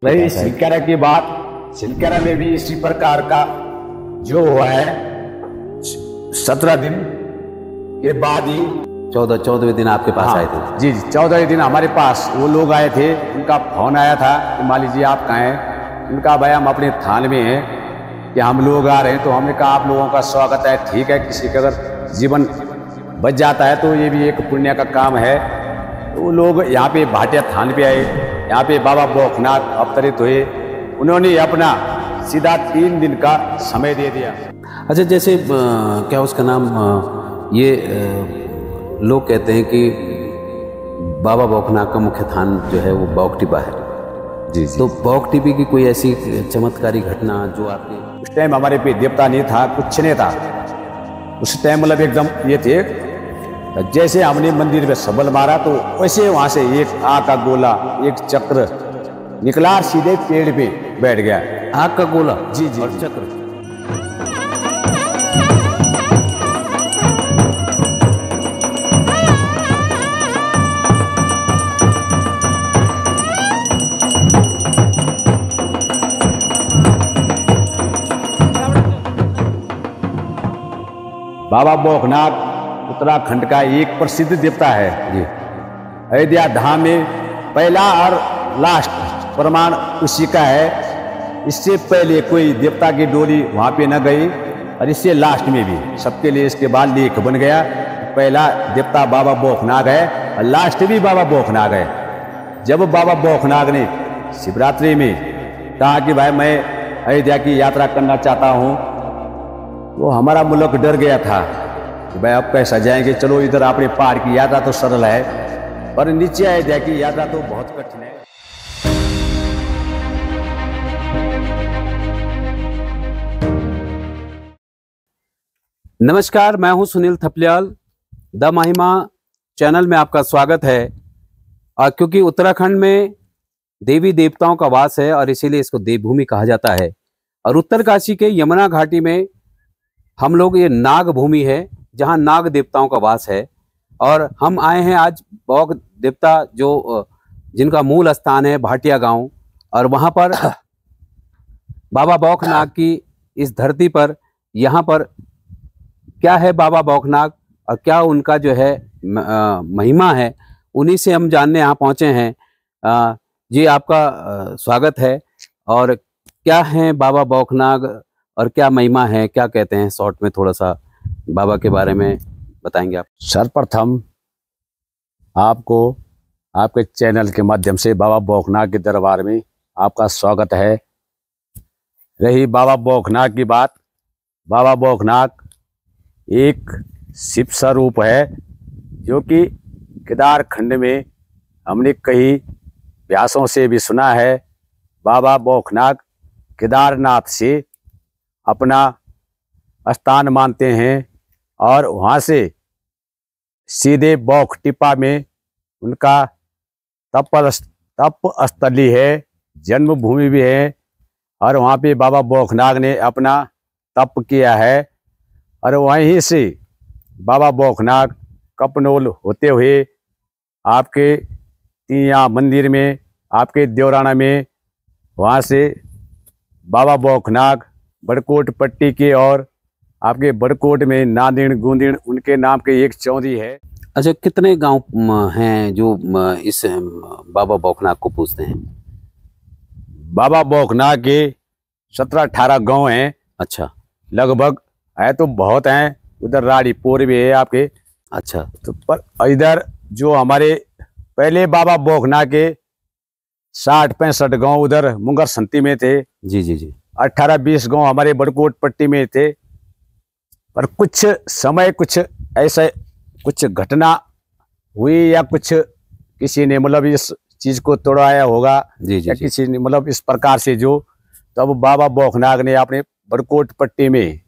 रही सिलकरा की बात, सिलकरा में भी इसी प्रकार का जो हुआ है 17 दिन के बाद ही 14वें दिन आपके पास आए थे? जी 14वें दिन हमारे पास वो लोग आए थे। उनका फोन आया था कि मान लीजिए आप कहाँ हैं। उनका भाई हम अपने थाने में हैं कि हम लोग आ रहे हैं। तो हमने कहा आप लोगों का स्वागत है, ठीक है, किसी का अगर जीवन बच जाता है तो ये भी एक पुण्य का काम है। तो वो लोग यहाँ पे भाटिया थाने पे आए, यहाँ पे बाबा बौखनाथ अवतरित हुए। उन्होंने अपना सीधा 3 दिन का समय दे दिया। अच्छा, जैसे क्या उसका नाम ये लोग कहते हैं कि बाबा बौखनाथ का मुख्य स्थान जो है वो बौकटिपा है। जी। तो बौकटिपी की कोई ऐसी चमत्कारी घटना जो आपके उस टाइम हमारे पे देवता नहीं था, कुछ नहीं था उस टाइम, मतलब एकदम ये थे। जैसे हमने मंदिर में सबल मारा तो वैसे वहां से एक आग का गोला, एक चक्र निकला, सीधे पेड़ पे बैठ गया। आग का गोला? जी जी, और चक्र। बाबा बौखनाथ उत्तराखंड का एक प्रसिद्ध देवता है। जी, अयोध्या धाम में पहला और लास्ट प्रमाण उसी का है। इससे पहले कोई देवता की डोली वहाँ पे न गई और इससे लास्ट में भी सबके लिए इसके बाद लेख बन गया। पहला देवता बाबा बौखनाथ है और लास्ट भी बाबा बौखनाथ है। जब बाबा बौखनाथ ने शिवरात्रि में कहा कि भाई मैं अयोध्या की यात्रा करना चाहता हूँ, वो हमारा मुल्क डर गया था कि भाई अब कैसा जाएंगे। चलो इधर आपने पहाड़ की यात्रा तो सरल है, पर नीचे अयोध्या की यात्रा तो बहुत कठिन है। नमस्कार, मैं हूं सुनील थपलियाल। द महिमा चैनल में आपका स्वागत है। और क्योंकि उत्तराखंड में देवी देवताओं का वास है और इसीलिए इसको देवभूमि कहा जाता है। और उत्तरकाशी के यमुना घाटी में हम लोग, ये नाग भूमि है जहां नाग देवताओं का वास है। और हम आए हैं आज बौख देवता जो जिनका मूल स्थान है भाटिया गांव, और वहां पर बाबा बौखनाथ की इस धरती पर, यहाँ पर क्या है बाबा बौखनाथ और क्या उनका जो है महिमा है, उन्हीं से हम जानने यहाँ पहुँचे हैं। जी, आपका स्वागत है। और क्या है बाबा बौखनाथ और क्या महिमा है, क्या कहते हैं, शॉर्ट में थोड़ा सा बाबा के बारे में बताएंगे आप? सर्वप्रथम आपको आपके चैनल के माध्यम से बाबा बौखनाथ के दरबार में आपका स्वागत है। रही बाबा बौखनाथ की बात, बाबा बौखनाथ एक शिव स्वरूप है जो कि केदार खंड में हमने कई व्यासों से भी सुना है। बाबा बौखनाथ केदारनाथ से अपना स्थान मानते हैं और वहाँ से सीधे बौखटिपा में उनका तप स्थली है, जन्मभूमि भी है। और वहाँ पे बाबा बौखनाथ ने अपना तप किया है। और वहीं से बाबा बौखनाथ कपनोल होते हुए आपके तिया मंदिर में, आपके देवराना में, वहाँ से बाबा बौखनाथ बड़कोट पट्टी के और आपके बड़कोट में नादिन गुंदिन उनके नाम के एक चौंधी है। अच्छा, कितने गांव हैं जो इस बाबा बौखनाथ को पूजते हैं? बाबा बौखनाथ के 17-18 गांव हैं। अच्छा, लगभग है तो बहुत हैं। उधर राड़ीपुर भी है आपके। अच्छा, तो पर इधर जो हमारे पहले बाबा बौखनाथ के 60-65 गांव उधर मुंगर संती में थे। जी जी जी। 18-20 गांव हमारे बड़कोट पट्टी में थे। पर कुछ समय कुछ ऐसे कुछ घटना हुई या कुछ किसी ने मतलब इस चीज को तोड़ाया होगा। जी जी या जी। किसी ने मतलब इस प्रकार से जो तब बाबा बौखनाथ ने अपने बड़कोट पट्टी में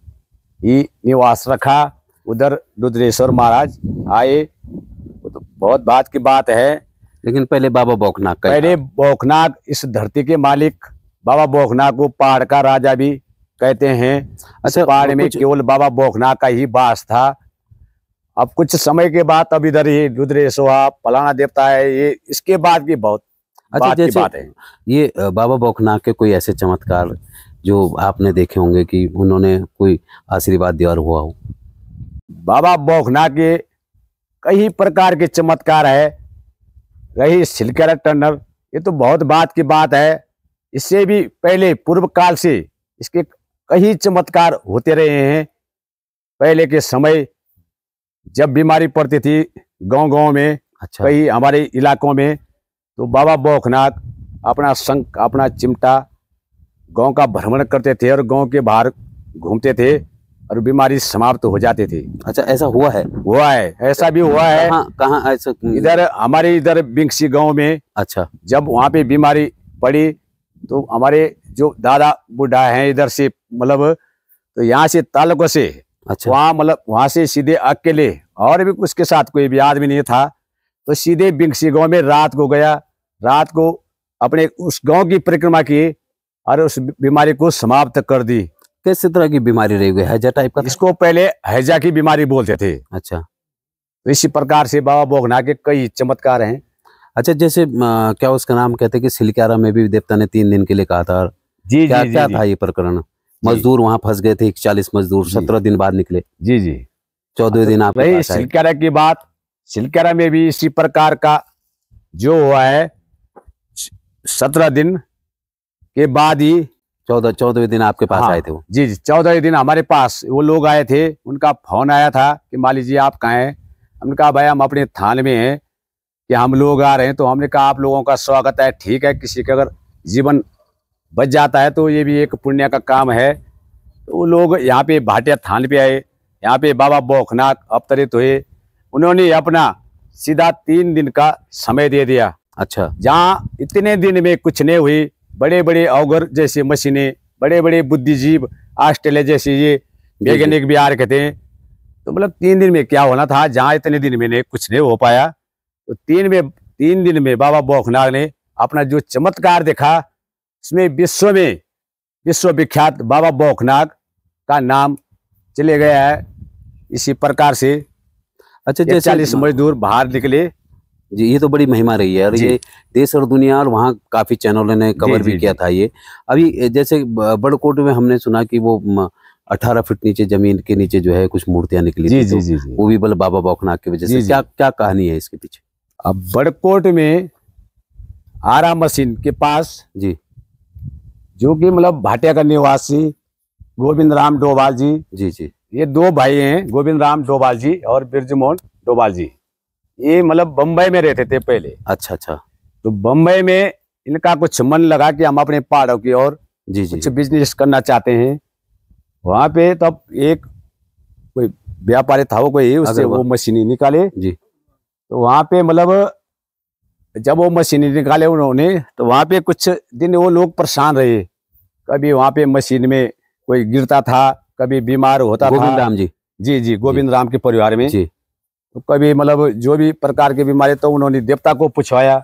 ही निवास रखा। उधर रुद्रेश्वर महाराज आए, तो बहुत बात की बात है। लेकिन पहले बाबा बौखनाथ का, पहले बौखनाथ इस धरती के मालिक बाबा बौखनाथ को पहाड़ का राजा भी कहते हैं। अच्छा, पहाड़ में केवल बाबा बौखनाथ का ही वास था। अब कुछ समय के बाद अब इधर ये रुद्रेश्वर फलाना देवता है, ये इसके बाद की बहुत अच्छा, बात की जैसे बात है। ये बाबा बौखनाथ के कोई ऐसे चमत्कार जो आपने देखे होंगे कि उन्होंने कोई आशीर्वाद दिया और हुआ हो? बाबा बौखनाथ के कई प्रकार के चमत्कार है। रही सिलकर टनर, ये तो बहुत बात की बात है। इससे भी पहले पूर्व काल से इसके कई चमत्कार होते रहे हैं। पहले के समय जब बीमारी पड़ती थी गांव गांव में, अच्छा। कई हमारे इलाकों में, तो बाबा बौखनाथ अपना शंख अपना चिमटा गांव का भ्रमण करते थे और गांव के बाहर घूमते थे और बीमारी समाप्त हो जाती थी। अच्छा, ऐसा हुआ है? हुआ है, ऐसा भी हुआ है। कहाँ कहाँ ऐसा? इधर हमारे इधर बिंगसी गांव में अच्छा। जब वहाँ पे बीमारी पड़ी तो हमारे जो दादा बुढ़ा हैं इधर से, मतलब तो यहाँ से ताल्लुक से अच्छा। वहाँ, मतलब वहाँ से सीधे अकेले, और भी उसके साथ कोई भी आदमी नहीं था, तो सीधे बिंगसी गांव में रात को गया। रात को अपने उस गांव की परिक्रमा की और उस बीमारी को समाप्त कर दी। किस तरह की बीमारी रही हुई? हैजा टाइप का था? इसको पहले हैजा की बीमारी बोलते थे। अच्छा। तो इसी प्रकार से बाबा बौखनाथ के कई चमत्कार हैं। अच्छा, जैसे क्या उसका नाम कहते हैं कि सिलक्यारा में भी देवता ने 3 दिन के लिए कहा था? जी क्या जी क्या जी था ये प्रकरण? मजदूर वहां फंस गए थे, 41 मजदूर, जी। 17 दिन बाद निकले, जी जी 14वें दिन आपके रही पास आए। सिलक्यारा की बात। सिलक्यारा में भी इसी प्रकार का जो हुआ है। 17 दिन के बाद ही 14वें दिन आपके पास हाँ, आए थे वो? जी जी 14 दिन हमारे पास वो लोग आए थे। उनका फोन आया था कि माली जी आप कहाँ हैं। हमने कहा भाई हम अपने थान में हैं, कि हम लोग आ रहे हैं। तो हमने कहा आप लोगों का स्वागत है, ठीक है, किसी का अगर जीवन बच जाता है तो ये भी एक पुण्य का काम है। तो वो लोग यहाँ पे भाटिया थान पे आए। यहाँ पे बाबा बौखनाथ अवतरित हुए। उन्होंने अपना सीधा 3 दिन का समय दे दिया। अच्छा। जहाँ इतने दिन में कुछ नहीं हुई, बड़े बड़े अवगर जैसे मशीनें, बड़े बड़े बुद्धिजीव ऑस्ट्रेलिया जैसे ये वैज्ञानिक भी आ रखे थे। तो मतलब 3 दिन में क्या होना था, जहाँ इतने दिन में कुछ नहीं हो पाया, तो 3 दिन में बाबा बौखनाथ ने अपना जो चमत्कार देखा, इसमें विश्व विख्यात बाबा बौखनाथ का नाम चले गया है। इसी प्रकार से अच्छा, जैसे 40 मजदूर बाहर निकले। जी, ये तो बड़ी महिमा रही है और जी। ये देश और दुनिया और वहाँ काफी चैनलों ने कवर जी, भी किया था ये। अभी जैसे बड़कोट में हमने सुना कि वो 18 फीट नीचे जमीन के नीचे जो है कुछ मूर्तियां निकली जी थी, जी तो जी जी वो भी मतलब बाबा बौखनाथ की वजह से। जी, जी। क्या क्या कहानी है इसके पीछे? अब बड़कोट में आरा मशीन के पास, जी जो कि मतलब भाटिया का निवासी गोविंद राम डोभाल जी, जी जी। ये 2 भाई हैं, गोविंद राम डोभाल जी और बिरजमोहन डोभाल जी। ये मतलब बम्बई में रहते थे पहले। अच्छा अच्छा। तो बम्बई में इनका कुछ मन लगा कि हम अपने पहाड़ों की ओर जी जी कुछ बिजनेस करना चाहते हैं। वहां पे तब एक कोई व्यापारी था, वो कोई उससे वो मशीनी निकाले जी। तो वहां पे मतलब जब वो मशीनी निकाले उन्होंने, तो वहां पे कुछ दिन वो लोग परेशान रहे। कभी वहां पे मशीन में कोई गिरता था, कभी बीमार होता था। गोविंद राम जी? जी जी गोविंद राम के परिवार में। जी। तो कभी मतलब जो भी प्रकार की बीमारी, तो उन्होंने देवता को पूछवाया।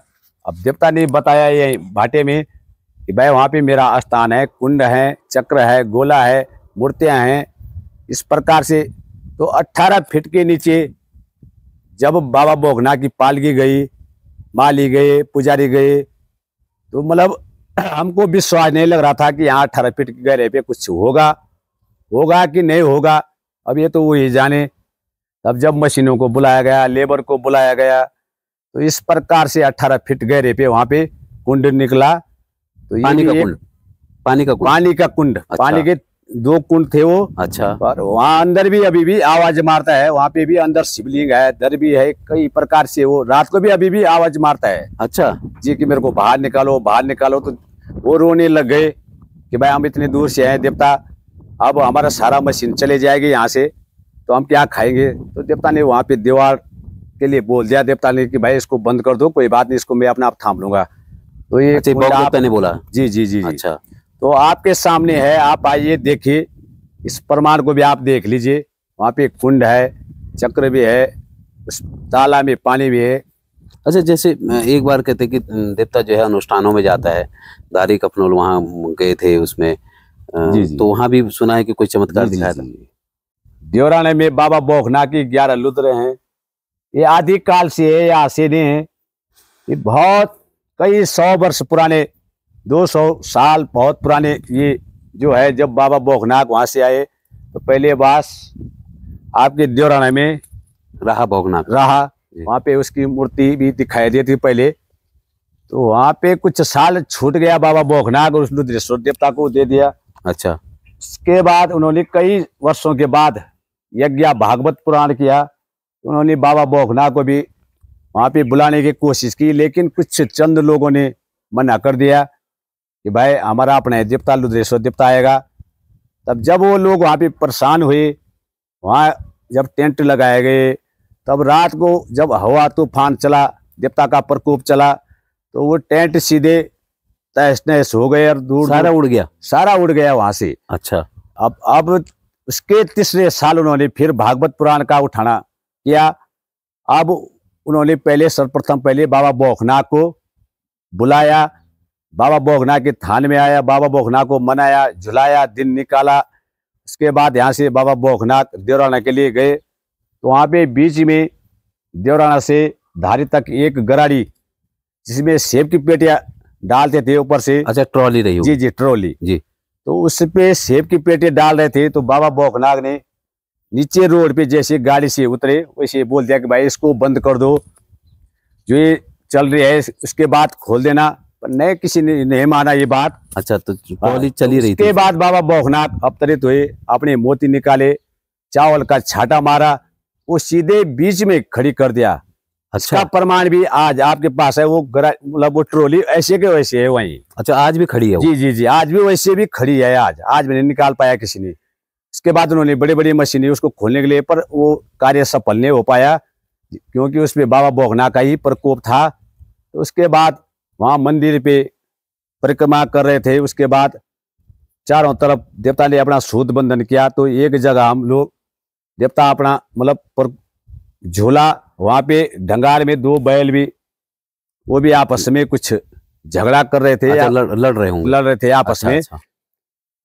अब देवता ने बताया ये भाटे में कि भाई वहाँ पे मेरा स्थान है, कुंड है, चक्र है, गोला है, मूर्तियां हैं। इस प्रकार से तो 18 फीट के नीचे जब बाबा बौखनाथ की पालकी गई, माली गए, पुजारी गए, तो मतलब हमको विश्वास नहीं लग रहा था कि यहाँ 18 फीट की गहराई पे कुछ होगा कि नहीं होगा। अब ये तो वही जाने। तब जब मशीनों को बुलाया गया, लेबर को बुलाया गया, तो इस प्रकार से 18 फीट गहरे पे वहां पे कुंड निकला। तो ये पानी का भी कुंड? पानी का कुंड? पानी का कुंड। अच्छा। पानी के 2 कुंड थे वो। अच्छा। और वहां अंदर भी अभी भी आवाज मारता है। वहां पे भी अंदर शिवलिंग है, दर भी है, कई प्रकार से वो रात को भी अभी भी आवाज मारता है। अच्छा जी कि मेरे को बाहर निकालो, बाहर निकालो। तो वो रोने लग गए कि भाई हम इतने दूर से आए देवता, अब हमारा सारा मशीन चले जाएगी यहाँ से, तो हम क्या खाएंगे। तो देवता ने वहां पे दीवार के लिए बोल दिया देवता ने कि भाई इसको बंद कर दो, कोई बात नहीं, इसको मैं अपना आप थाम लूंगा। तो ये अच्छा, कुंड देवता ने बोला? जी जी जी जी। अच्छा। तो आपके सामने है, आप आइए देखिए, इस प्रमाण को भी आप देख लीजिए। वहाँ पे एक कुंड है, चक्र भी है, उस तालाब में पानी भी है। अच्छा, जैसे एक बार कहते कि देवता जो है अनुष्ठानों में जाता है, दारी कपनोल वहाँ गए थे उसमें, जी जी। तो वहाँ भी सुना है कि कोई चमत्कार दिखाया था? देवराने में बाबा बौखनाथ की 11 लुद्र हैं। ये आदि काल से है, या से नहीं है। ये बहुत कई 100 वर्ष पुराने, 200 साल बहुत पुराने ये जो है, जब बाबा भौकनाथ वहां से आए तो पहले वास आपके देवराना में रहा भौकनाथ रहा। वहां पे उसकी मूर्ति भी दिखाई दी थी पहले। तो वहां पे कुछ साल छूट गया, बाबा भौकनाथ और उस रुद्रेश्वर देवता को दे दिया। अच्छा। इसके बाद उन्होंने कई वर्षों के बाद यज्ञ भागवत पुराण किया। उन्होंने बाबा भौकनाथ को भी वहां पे बुलाने की कोशिश की, लेकिन कुछ चंद लोगों ने मना कर दिया कि भाई हमारा अपना देवता रुद्रेश्वर देवता आएगा। तब जब वो लोग वहां पे परेशान हुए, वहां जब टेंट लगाए गए, तब रात को जब हवा तूफान चला, देवता का प्रकोप चला, तो वो टेंट सीधे तहस नहस हो गए और दूर सारा उड़ गया। सारा उड़ गया वहां से। अच्छा। अब उसके तीसरे साल उन्होंने फिर भागवत पुराण का उठाना किया। अब उन्होंने पहले सर्वप्रथम पहले बाबा भौकनाथ को बुलाया, बाबा भौकनाथ के थान में आया, बाबा भौकनाथ को मनाया, झुलाया, दिन निकाला। उसके बाद यहाँ से बाबा भौकनाथ देवराना के लिए गए, तो वहाँ पे बीच में देवराना से धारी तक एक गराड़ी, जिसमें सेब की पेटियां डालते थे ऊपर से। अच्छा, ट्रॉली रही हो? जी जी, ट्रॉली जी। तो उस पे सेब की पेटियां डाल रहे थे, तो बाबा भौकनाथ ने नीचे रोड पे जैसे गाड़ी से उतरे वैसे बोल दिया कि भाई इसको बंद कर दो, जो ये चल रही है उसके बाद खोल देना। पर नहीं, किसी ने नहीं माना ये बात। अच्छा, तो ट्रॉली चली रही थी। उसके बाद बाबा भौकनाथ अवतरित हुए, अपने मोती निकाले, चावल का छाटा मारा, वो सीधे बीच में खड़ी कर दिया। अच्छा। इसका प्रमाण भी आज आपके पास है। वो मतलब वो ट्रॉली ऐसे के वैसे है वहीं। अच्छा, आज भी खड़ी है वो? जी जी जी, आज भी वैसे भी खड़ी है। आज भी नहीं निकाल पाया किसी ने। इसके बाद उन्होंने बड़ी बड़ी मशीनें उसको खोलने के लिए, पर वो कार्य सफल नहीं हो पाया, क्योंकि उसमें बाबा भौकनाथ का ही प्रकोप था। तो उसके बाद वहां मंदिर पे परिक्रमा कर रहे थे, उसके बाद चारों तरफ देवता ने अपना सूद बंधन किया। तो एक जगह हम लोग देवता अपना मतलब झूला, वहां पे ढंगार में 2 बैल भी, वो भी आपस में कुछ झगड़ा कर रहे थे। अच्छा, लड़ रहे थे आपस अच्छा, में। अच्छा।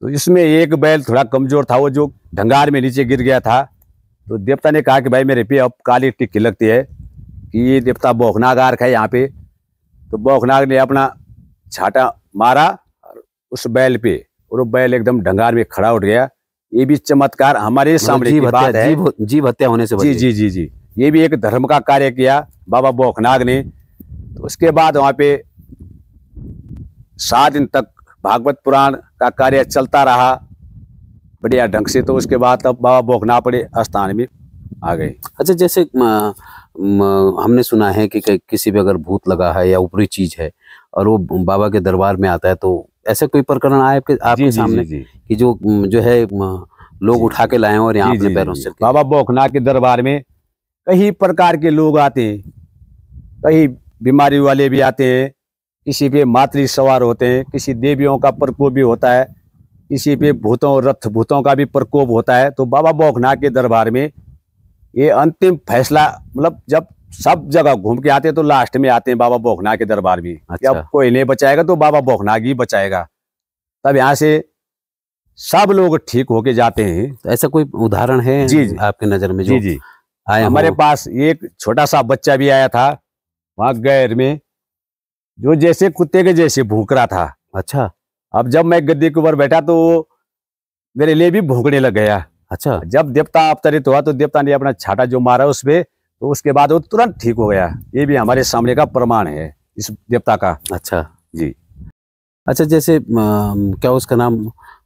तो इसमें एक बैल थोड़ा कमजोर था, वो जो ढंगार में नीचे गिर गया था। तो देवता ने कहा कि भाई मेरे पे अब काली टिक्की लगती है कि ये देवता भौकनाथ आ रखा है यहाँ पे। तो भौकनाथ ने अपना छाटा मारा उस बैल पे, और वो बैल एकदम ढंगार में खड़ा उठ गया। ये भी चमत्कार हमारे सामने की बात है। जीव हत्या होने से जी जी जी जी, ये भी एक धर्म का कार्य किया बाबा भौकनाथ ने। तो उसके बाद वहां पे 7 दिन तक भागवत पुराण का कार्य चलता रहा बढ़िया ढंग से। तो उसके बाद तब बाबा भौकनाथ बड़े स्थान में आ गए। अच्छा, जैसे हमने सुना है कि किसी पे अगर भूत लगा है या ऊपरी चीज है और वो बाबा के दरबार में आता है, तो ऐसे कोई प्रकरण आए आपके सामने? जी, कि जो है लोग उठा के लाए और यहाँ अपने पैरों से? बाबा भौकनाथ के दरबार में कई प्रकार के लोग आते हैं, कई बीमारी वाले भी आते हैं, किसी पे मातृ सवार होते हैं, किसी देवियों का प्रकोप भी होता है, किसी पे भूतों का भी प्रकोप होता है। तो बाबा भौकनाथ के दरबार में ये अंतिम फैसला, मतलब जब सब जगह घूम के आते हैं तो लास्ट में आते हैं बाबा भौकनाथ के दरबार में। अच्छा। जब कोई नहीं बचाएगा तो बाबा भौकनाथ ही बचाएगा, तब यहाँ से सब लोग ठीक होके जाते हैं। तो ऐसा कोई उदाहरण है जी आपकी नजर में? जी जी, आया हमारे पास एक छोटा सा बच्चा भी आया था वहां गैर में, जो जैसे कुत्ते के जैसे भूख रहा था। अच्छा। अब जब मैं गद्दी के ऊपर बैठा तो वो मेरे लिए भी भूखने लग गया। अच्छा। जब देवता अवतरित हुआ तो देवता ने अपना छाटा जो मारा उसपे, तो उसके बाद वो तुरंत ठीक हो गया। ये भी हमारे सामने का प्रमाण है इस देवता का। अच्छा जी। अच्छा, जैसे क्या उसका नाम,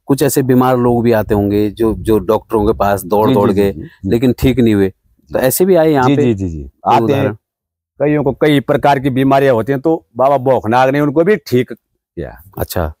कुछ ऐसे बीमार लोग भी आते होंगे जो डॉक्टरों के पास दौड़ गए लेकिन ठीक नहीं हुए, तो ऐसे भी आए यहाँ पे? जी जी जी, आते हैं। कईयों को कई प्रकार की बीमारियां होती हैं, तो बाबा भौकनाथ ने उनको भी ठीक किया। अच्छा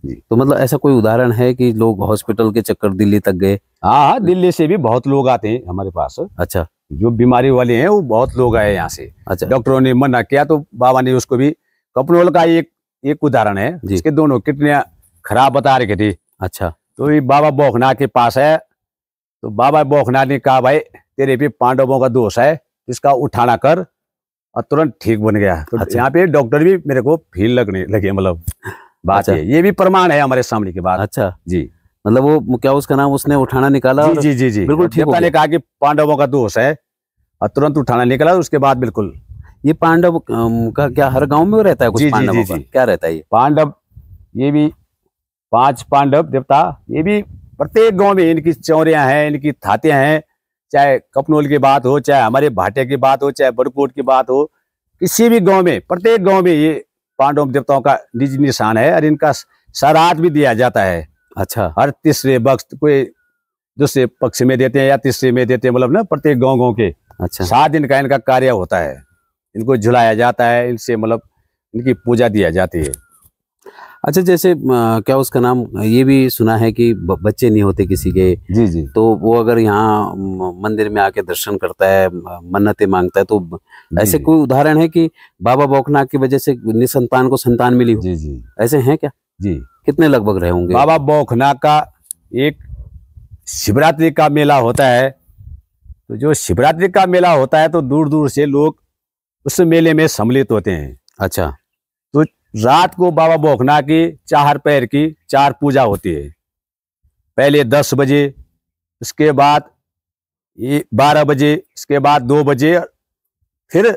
जी। तो मतलब ऐसा कोई उदाहरण है कि लोग हॉस्पिटल के चक्कर दिल्ली तक गए? हाँ, दिल्ली से भी बहुत लोग आते हैं हमारे पास। अच्छा। जो बीमारी वाले हैं वो बहुत लोग आए यहाँ से। अच्छा। डॉक्टरों ने मना किया तो बाबा ने उसको भी, कपनोल का एक उदाहरण है, इसके दोनों किडनियां खराब बता रखे थे। अच्छा। तो ये बाबा भौकनाथ के पास है, तो बाबा भौकनाथ ने कहा भाई तेरे पे पांडवों का दोष है, इसका उठाना कर, और तुरंत ठीक बन गया। तो अच्छा। यहाँ पे डॉक्टर भी मेरे को फील लगने लगे, मतलब बात अच्छा। ये भी प्रमाण है हमारे सामने की बात। अच्छा जी, मतलब वो क्या उसका नाम, उसने उठाना निकाला? जी जी जी, बिल्कुल ठीक हो गया। ने कहा कि पांडवों का दोष है और तुरंत उठाना निकला, उसके बाद बिल्कुल। ये पांडव का क्या हर गांव में रहता है कुछ? जी, जी, पांडवों जी, का जी। क्या रहता है ये? पांडव, ये भी 5 पांडव देवता, ये भी प्रत्येक गांव में इनकी चौरियां हैं, इनकी थातियां हैं। चाहे कपनोल की बात हो, चाहे हमारे भाटे की बात हो, चाहे बड़कोट की बात हो, किसी भी गांव में, प्रत्येक गांव में ये पांडव देवताओं का निज निशान है और इनका श्राद्ध भी दिया जाता है। अच्छा, हर तीसरे वक्त, कोई दूसरे पक्ष में देते हैं या तीसरे में देते हैं, मतलब ना प्रत्येक गांव के अच्छा, 7 दिन का इनका कार्य होता है। इनको झुलाया जाता है, इनसे मतलब इनकी पूजा दिया जाती है। अच्छा। जैसे क्या उसका नाम, ये भी सुना है कि बच्चे नहीं होते किसी के, जी, जी, तो वो अगर यहाँ मंदिर में आके दर्शन करता है, मन्नतें मांगता है, तो ऐसे जी, कोई उदाहरण है कि बाबा बौखनाथ की वजह से निसंतान को संतान मिली हो? जी, जी, ऐसे हैं क्या? जी। कितने लगभग रहे होंगे? बाबा बौखनाथ का एक शिवरात्रि का मेला होता है। तो जो शिवरात्रि का मेला होता है तो दूर दूर से लोग उस मेले में सम्मिलित होते हैं। अच्छा, तो रात को बाबा बौखनाथ की 4 पैर की 4 पूजा होती है। पहले 10 बजे, उसके बाद ये 12 बजे, इसके बाद 2 बजे, फिर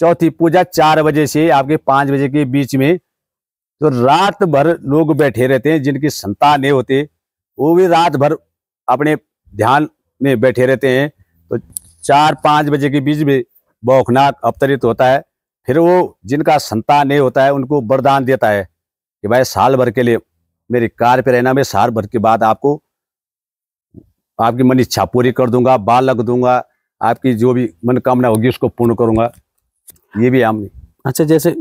चौथी पूजा 4 बजे से आपके 5 बजे के बीच में। तो रात भर लोग बैठे रहते हैं, जिनकी संतान नहीं होते वो भी रात भर अपने ध्यान में बैठे रहते हैं। तो 4-5 बजे के बीच में बौखनाथ अवतरित होता है। फिर वो जिनका संतान नहीं होता है उनको वरदान देता है कि भाई साल भर के लिए मेरे कार्य पे रहना, मैं साल भर के बाद आपको आपकी मन इच्छा पूरी कर दूंगा, बालक दूंगा, आपकी जो भी मनोकामना होगी उसको पूर्ण करूंगा। ये भी हम। अच्छा। जैसे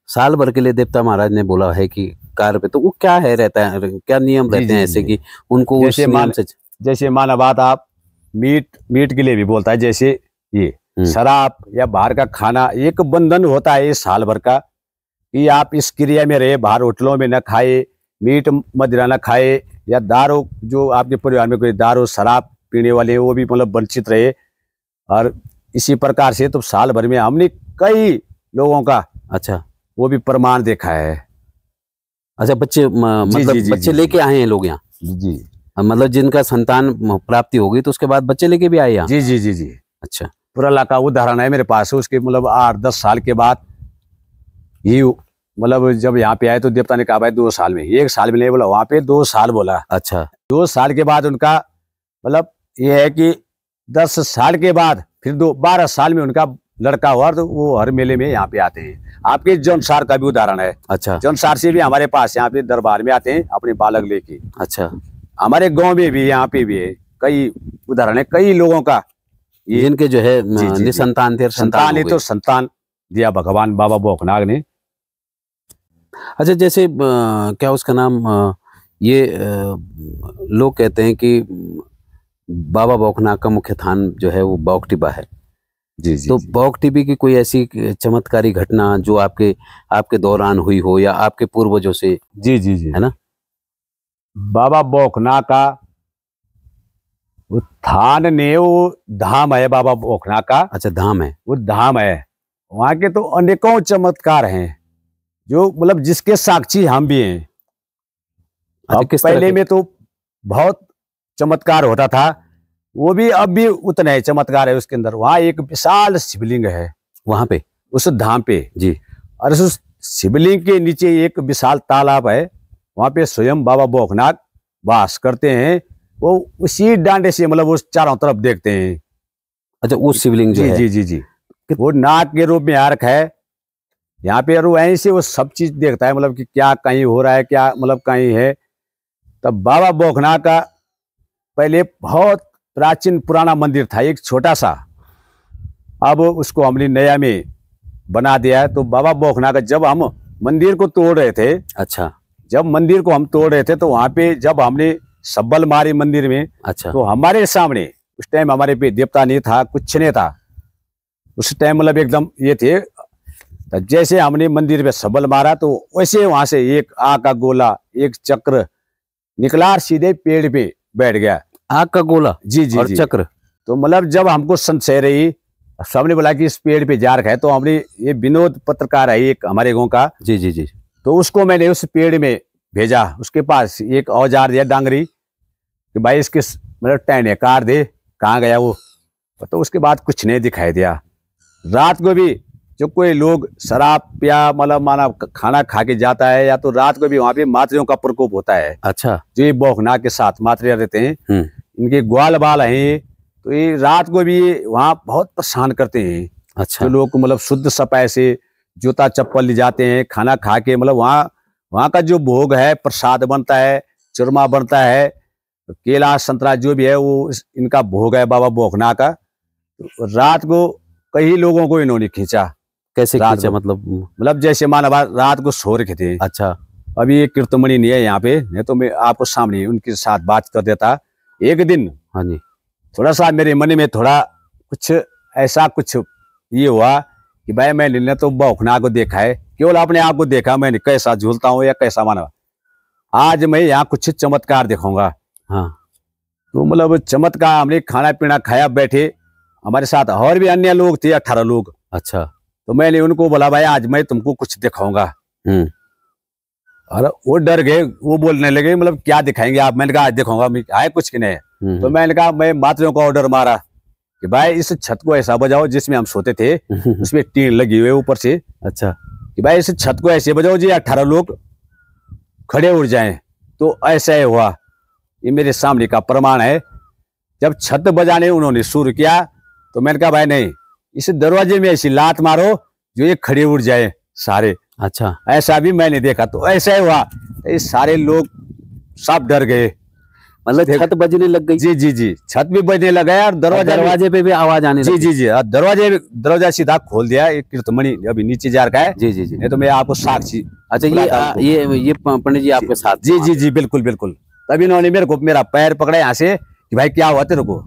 साल भर के लिए देवता महाराज ने बोला है कि कार्य पे, तो वो क्या है, रहता है, क्या नियम जी, रहते हैं जी, ऐसे जी। कि उनको उस जैसे नियम से? जैसे माना बात, आप मीट के लिए भी बोलता है, जैसे ये शराब या बाहर का खाना एक बंधन होता है ये साल भर का, कि आप इस क्रिया में रहे, बाहर होटलों में न खाए, मीट मदिरा न खाए, या दारू, जो आपके परिवार में कोई दारू शराब पीने वाले वो भी मतलब वंचित रहे। और इसी प्रकार से तो साल भर में हमने कई लोगों का अच्छा, वो भी प्रमाण देखा है। अच्छा। बच्चे मतलब जी, बच्चे जी, लेके आए हैं लोग यहाँ? जी, मतलब जिनका संतान प्राप्ति होगी तो उसके बाद बच्चे लेके भी आए यहाँ? जी, जी, जी, जी। अच्छा, पुराला का उदाहरण है मेरे पास। उसके मतलब 8-10 साल के बाद ही, मतलब जब यहाँ पे आए तो देवता ने कहा भाई 2 साल में, 1 साल में नहीं बोला, वहां पे 2 साल बोला। अच्छा, 2 साल के बाद उनका मतलब ये है कि 10 साल के बाद फिर 12 साल में उनका लड़का हुआ, तो वो हर मेले में यहाँ पे आते हैं। आपके जौनसार का भी उदाहरण है। अच्छा, जौनसार से भी हमारे पास यहाँ पे दरबार में आते हैं अपने बालक लेके। अच्छा। हमारे गांव में भी, यहाँ पे भी है, कई उदाहरण है कई लोगों का। ये जिनके जो है जी, जी, जी। निसंतान थे और संतान संतान हो ही गई। तो संतान दिया भगवान बाबा बौखनाथ ने। अच्छा। जैसे क्या उसका नाम, ये लोग कहते हैं कि बाबा बौखनाथ का मुख्य स्थान जो है वो बौख टिब्बा है। जी, जी, तो जी। बौख टिब्बी की कोई ऐसी चमत्कारी घटना जो आपके दौरान हुई हो या आपके पूर्वजों से, जी, जी, जी। है ना? बाबा बौखनाथ का उत्थान ने, वो धाम है बाबा बौखनाथ का, अच्छा, धाम है। वो धाम है। वहां के तो अनेकों चमत्कार हैं, जो मतलब जिसके साक्षी हम भी हैं। अच्छा, अब किस तरह पहले के? में तो बहुत चमत्कार होता था, वो भी अब भी उतना ही चमत्कार है उसके अंदर। वहां एक विशाल शिवलिंग है वहां पे? उस धाम पे। जी। और उस शिवलिंग के नीचे एक विशाल तालाब है, वहां पे स्वयं बाबा बौखनाथ वास करते हैं। वो उसी डांडे से मतलब उस चारों तरफ देखते हैं। अच्छा, वो शिवलिंग जो जी, है। जी, जी, जी। वो नाग के रूप में आ रखा है यहाँ पे, और वहीं से वो सब चीज देखता है, मतलब कि क्या कहीं हो रहा है, क्या मतलब कहीं है। तब बाबा बौखनाथ का पहले बहुत प्राचीन पुराना मंदिर था, एक छोटा सा। अब उसको हमने नया में बना दिया है। तो बाबा बौखनाथ का जब हम मंदिर को तोड़ रहे थे, अच्छा, जब मंदिर को हम तोड़ रहे थे, तो वहां पे जब हमने सब्बल मारी मंदिर में, अच्छा, तो हमारे सामने उस टाइम हमारे पे देवता नहीं था, कुछ नहीं था उस टाइम, मतलब एकदम ये थे। तो जैसे हमने मंदिर पे सब्बल मारा, तो वैसे वहां से एक आग का गोला, एक चक्र निकला और सीधे पेड़ पे बैठ गया। आग का गोला जी, जी, और जी। चक्र? तो मतलब जब हमको संशय रही, सबने बोला कि इस पेड़ पे जा रखा है, तो हमने, ये विनोद पत्रकार है एक हमारे गाँव का, जी, जी, जी। तो उसको मैंने उस पेड़ में भेजा। उसके पास एक औजार दिया डांगरी, कि भाई इसके मतलब टहने काट दे। कहाँ गया वो? तो उसके बाद कुछ नहीं दिखाई दिया। रात को भी जो कोई लोग शराब या मतलब माना खाना खा के जाता है, या तो रात को भी वहाँ पे मात्रियों का प्रकोप होता है। अच्छा। जो ये बौखनाक के साथ मात्रियां रहते हैं, इनके ग्वाल बाल हैं, तो ये रात को भी वहाँ बहुत परेशान करते हैं। अच्छा। जो लोग मतलब शुद्ध सफाई से जूता चप्पल ले जाते हैं, खाना खा के मतलब वहाँ का जो भोग है, प्रसाद बनता है, चूरमा बनता है, केला संतरा जो भी है वो इनका भोग है बाबा बौखनाक का। तो रात को कई लोगों को इन्होंने खींचा। कैसे खींचा? मतलब जैसे माना रात को सो रखे थे। अच्छा। अभी ये कीर्तमणि नहीं है यहाँ पे, नहीं तो मैं आपको सामने उनके साथ बात कर देता। एक दिन हाँ जी, थोड़ा सा मेरे मन में थोड़ा कुछ ऐसा कुछ ये हुआ कि भाई मैंने तो बौखनाक को देखा है, केवल अपने आप को देखा, मैंने कैसा झूलता हूँ या कैसा माना, आज मैं यहाँ कुछ चमत्कार दिखाऊंगा। हाँ। तो मतलब चमत्कार, हमने खाना पीना खाया, बैठे, हमारे साथ और भी अन्य लोग थे, 18 लोग। अच्छा। तो मैंने उनको बोला भाई आज मैं तुमको कुछ दिखाऊंगा। और वो डर गए, वो बोलने लगे मतलब क्या दिखाएंगे आप? मैंने कहा आज दिखाऊंगा, आए कुछ की नहीं। तो मैंने कहा मैं मात्रियों का ऑर्डर मारा कि भाई इस छत को ऐसा बजाओ, जिसमें हम सोते थे उसमें टीन लगी हुई है ऊपर से। अच्छा। कि भाई इस छत को ऐसे बजाओ जी 18 लोग खड़े उड़ जाएं। तो ऐसा ही हुआ, ये मेरे सामने का प्रमाण है। जब छत बजाने उन्होंने शुरू किया तो मैंने कहा भाई नहीं, इस दरवाजे में ऐसी लात मारो जो ये खड़े उड़ जाए सारे। अच्छा। ऐसा भी मैंने देखा। तो ऐसा ही हुआ, ये सारे लोग सब डर गए, मतलब छत बजने लग गई। जी जी जी, छत भी बजने लगा और दरवाजे पे भी आवाज आने लगी। जी जी, दरवाजा सीधा खोल दिया। एक कीर्तमणि अभी नीचे जा रखा है। जी जी जी, नहीं तो मैं आपको साक्षी। अच्छा, ये पंडित जी आपके साथ? जी जी जी, बिल्कुल बिल्कुल। तभी इन्होंने मेरा पैर पकड़ा यहाँ से कि भाई क्या हुआ तेरे को,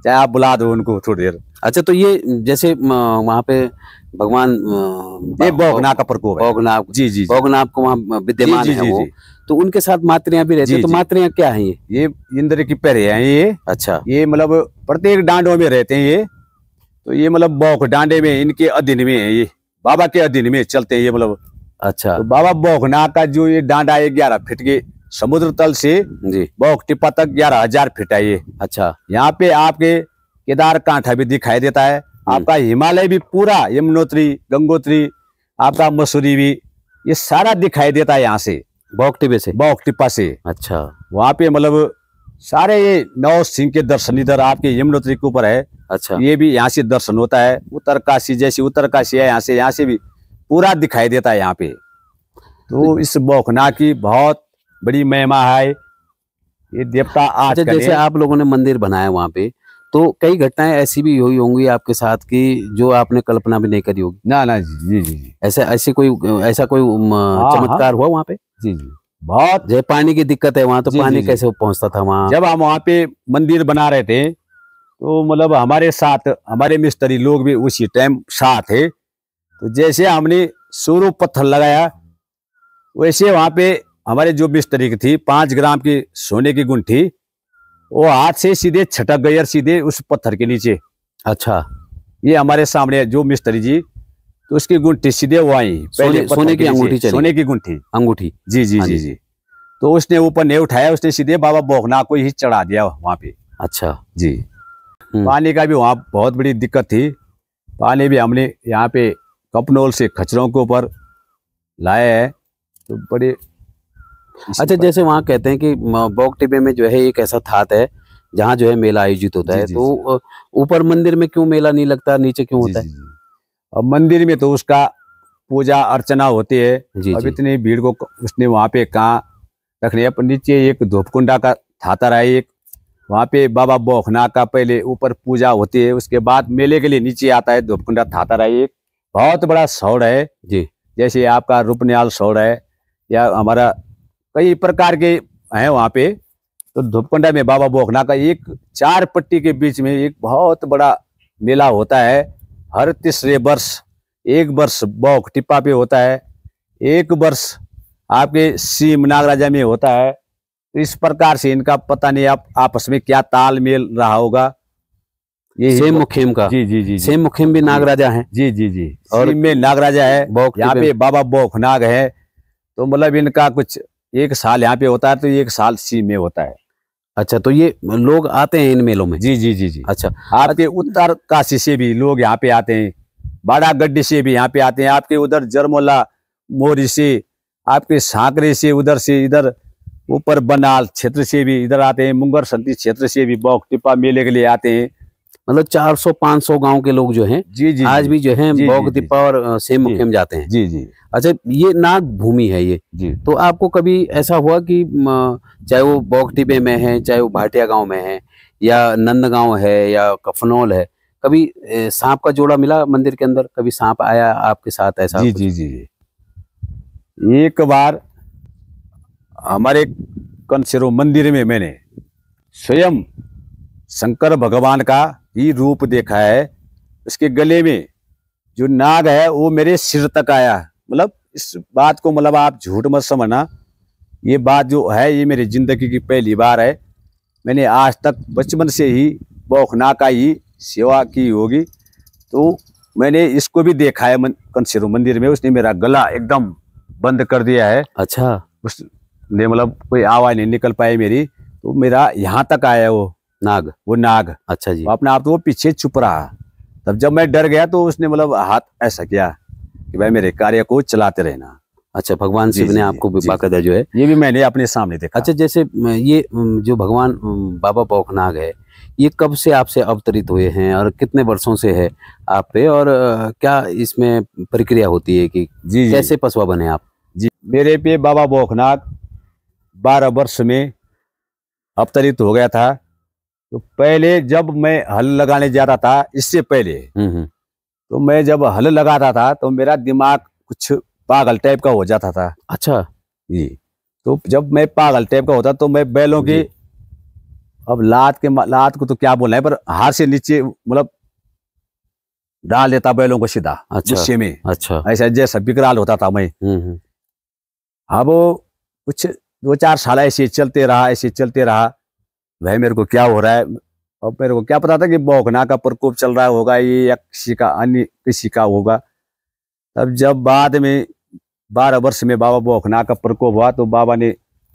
चाहे आप बुला दो उनको थोड़ी देर। अच्छा, तो ये जैसे वहाँ पे भगवान ये बौखनाक का प्रकोप है। बौखनाक, जी जी, बौखनाक को वहाँ विद्यमान है वो, तो उनके साथ मात्रियां भी रहती है। तो मात्रियां क्या है? ये इंद्र की पैरे हैं ये। अच्छा। ये मतलब प्रत्येक डांडों में रहते हैं ये। तो ये मतलब बौख डांडे में इनके अधीन में है, ये बाबा के अधीन में चलते हैं ये मतलब। अच्छा। तो बाबा बौखनाक का जो ये डांडा है 11 फीट के, समुद्र तल से जी बौख टिप्पा तक 11,000 फीट है ये। अच्छा। यहाँ पे आपके केदार कांठा भी दिखाई देता है, आपका हिमालय भी पूरा, यमुनोत्री, गंगोत्री, आपका मसूरी भी, ये सारा दिखाई देता है यहाँ से, बौख टिप्पा से। अच्छा। वहाँ पे मतलब सारे ये 9 सिंह के दर्शन इधर आपके यमुनोत्री के ऊपर है। अच्छा। ये भी यहाँ से दर्शन होता है। उत्तरकाशी जैसी उत्तरकाशी है, यहाँ से भी पूरा दिखाई देता है यहाँ पे। तो इस बौखनाक की बहुत बड़ी महिमा है। ये देवता आज जैसे आप लोगों ने मंदिर बनाया वहाँ पे, तो कई घटनाएं ऐसी भी हुई होंगी आपके साथ की जो आपने कल्पना भी नहीं करी होगी। ना जी जी जी, ऐसा कोई चमत्कार हुआ वहाँ पे? जी जी, बहुत। जैसे पानी की दिक्कत है वहाँ, तो पानी कैसे पहुँचता था वहाँ? जब हम वहाँ पे मंदिर बना रहे थे तो मतलब हमारे साथ हमारे मिस्त्री लोग भी उसी टाइम साथ थे। तो जैसे हमने शुरू पत्थर लगाया, वैसे वहाँ पे हमारे जो मिस्त्री की थी 5 ग्राम की सोने की गुंठी, वो हाथ से सीधे छटक गई और सीधे उस पत्थर के नीचे। अच्छा। ये हमारे सामने जो मिस्त्री जी, तो उसकी गुंठी सीधे वो आई, सोने की अंगूठी, सोने की अंगूठी। जी जी जी जी। तो उसने ऊपर नहीं उठाया, उसने सीधे बाबा बौखनाक को ही चढ़ा दिया वहाँ पे। अच्छा जी। पानी का भी वहाँ बहुत बड़ी दिक्कत थी। पानी भी हमने यहाँ पे कपनोल से खचरों के ऊपर लाया है। तो बड़े अच्छा, जैसे वहाँ कहते हैं कि बौख टिब्बे में जो है एक ऐसा थात है जहाँ जो है मेला आयोजित होता है। तो ऊपर मंदिर में क्यों मेला नहीं लगता, नीचे क्यों होता है? और मंदिर में तो उसका पूजा अर्चना होती है। अब इतनी भीड़ को उसने वहाँ पे कहाँ रखने है। नीचे एक धूपकुंडा का थातर है, एक वहाँ पे बाबा बौखनाक का पहले ऊपर पूजा होती है, उसके बाद मेले के लिए नीचे आता है धूपकुंडा थातर है। एक बहुत बड़ा सौड़ है जी, जैसे आपका रूपन्याल सौड़ है या हमारा कई प्रकार के हैं वहाँ पे। तो धूपकुंडा में बाबा बौखनाक का एक 4 पट्टी के बीच में एक बहुत बड़ा मेला होता है। हर तीसरे वर्ष, एक वर्ष बौख टिप्पा पे होता है, एक वर्ष आपके सीम नागराजा में होता है। तो इस प्रकार से इनका पता नहीं आप आपस में क्या तालमेल रहा होगा। ये सेम मुखेम का। जी जी जी, सेम मुखेम भी नागराजा है। जी जी जी, और में नागराजा है, यहाँ पे बाबा बौखनाक है। तो मतलब इनका कुछ एक साल यहाँ पे होता है तो एक साल सीम में होता है। अच्छा, तो ये लोग आते हैं इन मेलों में? जी जी जी जी। अच्छा। आपके उत्तर काशी से भी लोग यहाँ पे आते हैं, बाड़ा गड्ढे से भी यहाँ पे आते हैं, आपके उधर जरमोला मोरी से, आपके सांकरे से, उधर से इधर ऊपर बनाल क्षेत्र से भी इधर आते हैं, मुंगर संती क्षेत्र से भी बौख टिप्पा मेले के लिए आते हैं। मतलब 400-500 गांव के लोग जो हैं जी जी आज भी जो है जी बौख जी जी टिप्पा और सेम मुखिम जाते हैं। जी जी अच्छा, ये नाग भूमि है ये, जी। तो आपको कभी ऐसा हुआ कि चाहे वो बौख टिब्बे में है, चाहे वो भाटिया गांव में है, या नंदगांव है, या कफनौल है, कभी सांप का जोड़ा मिला मंदिर के अंदर? कभी सांप आया आपके साथ ऐसा जी कुछ? जी जी जी। एक बार हमारे कंसेरो मंदिर में मैंने स्वयं शंकर भगवान का ही रूप देखा है। उसके गले में जो नाग है वो मेरे सिर तक आया। मतलब इस बात को मतलब आप झूठ मत समझना, ये बात जो है ये मेरी जिंदगी की पहली बार है। मैंने आज तक बचपन से ही बौखनाग का ही सेवा की होगी, तो मैंने इसको भी देखा है कंसेरो मंदिर में। उसने मेरा गला एकदम बंद कर दिया है। अच्छा। उसने मतलब कोई आवाज नहीं निकल पाई मेरी, तो मेरा यहाँ तक आया वो नाग। अच्छा जी। अपने आप तो वो पीछे छुप रहा। तब जब मैं डर गया तो उसने मतलब हाथ ऐसा किया कि भाई मेरे कार्य को चलाते रहना। अच्छा, भगवान शिव ने आपको बाकायदा जो है, ये भी मैंने अपने सामने देखा। अच्छा, जैसे ये जो भगवान बाबा बौखनाग है, ये कब से आपसे अवतरित हुए हैं और कितने वर्षों से है आप पे, और क्या इसमें प्रक्रिया होती है कि जी कैसे पसवा बने आप? जी, मेरे पे बाबा बौखनाग 12 वर्ष में अवतरित हो गया था। तो पहले जब मैं हल लगाने जाता था, इससे पहले तो मैं जब हल लगाता था तो मेरा दिमाग कुछ पागल टाइप का हो जाता था। अच्छा जी। तो जब मैं पागल टाइप का होता तो मैं बैलों की, अब लात को तो क्या बोलना है, पर हाथ से नीचे मतलब डाल देता बैलों को सीधा। अच्छा गुस्से में अच्छा। ऐसा जैसा विकराल होता था मैं। अब वो कुछ 2-4 साल ऐसे चलते रहा। भाई मेरे को क्या हो रहा है, अब मेरे को क्या पता था कि बौखनाग का प्रकोप चल रहा होगा ये, या किसी का होगा। तब जब बाद में 12 वर्ष में बाबा बौखनाग का प्रकोप हुआ तो बाबा ने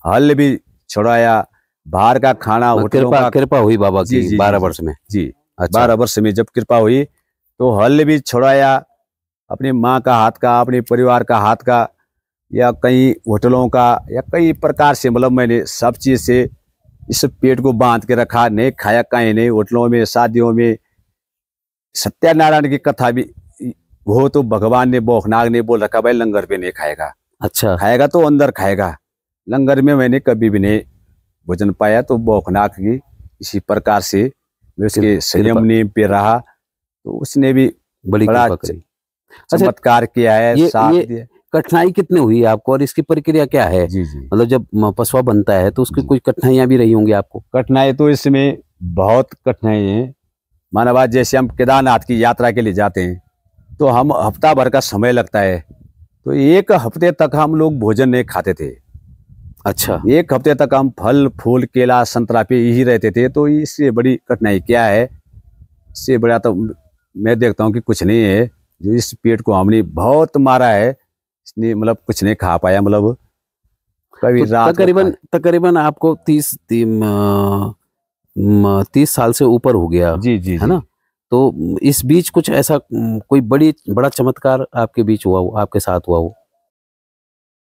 हल भी छुड़ाया, बाहर का खाना, होटलों का कृपा हुई बाबा की 12 वर्ष में। जी। अच्छा। 12 वर्ष में जब कृपा हुई तो हल भी छुड़ाया, अपनी माँ का हाथ का, अपने परिवार का हाथ का, या कई होटलों का, या कई प्रकार से मतलब मैंने सब चीज से इस पेट को बांध के रखा। नहीं खाया कहीं नहीं, होटलों में, शादियों में। सत्यानारायण की कथा भी हो तो भगवान ने, बौखनाग ने बोल रखा भाई लंगर पे नहीं खाएगा। अच्छा। खाएगा तो अंदर खाएगा, लंगर में मैंने कभी भी नहीं भोजन पाया। तो बौखनाग की इसी प्रकार से मैं उसके संयम नियम पे रहा, तो उसने भी बड़ा चमत्कार किया है, साथ दिया। कठिनाई कितनी हुई आपको और इसकी प्रक्रिया क्या है? जी जी। मतलब जब पसवा बनता है तो उसकी कुछ कठिनाइयां भी रही होंगी आपको? कठिनाई तो इसमें बहुत कठिनाई है। माना बात, जैसे हम केदारनाथ की यात्रा के लिए जाते हैं तो हम हफ्ता भर का समय लगता है, तो 1 हफ्ते तक हम लोग भोजन नहीं खाते थे। अच्छा। 1 हफ्ते तक हम फल फूल केला संतरा पे यही रहते थे। तो इससे बड़ी कठिनाई क्या है, इससे बड़ा तो मैं देखता हूँ कि कुछ नहीं है। जो इस पेट को हमने बहुत मारा है, इसने मतलब कुछ नहीं खा पाया। मतलब कभी तो रात तकरीबन आपको 30 साल से ऊपर हो गया। जी जी है ना? तो इस बीच कुछ ऐसा कोई बड़ा चमत्कार आपके बीच हुआ हो, आपके साथ हुआ हो?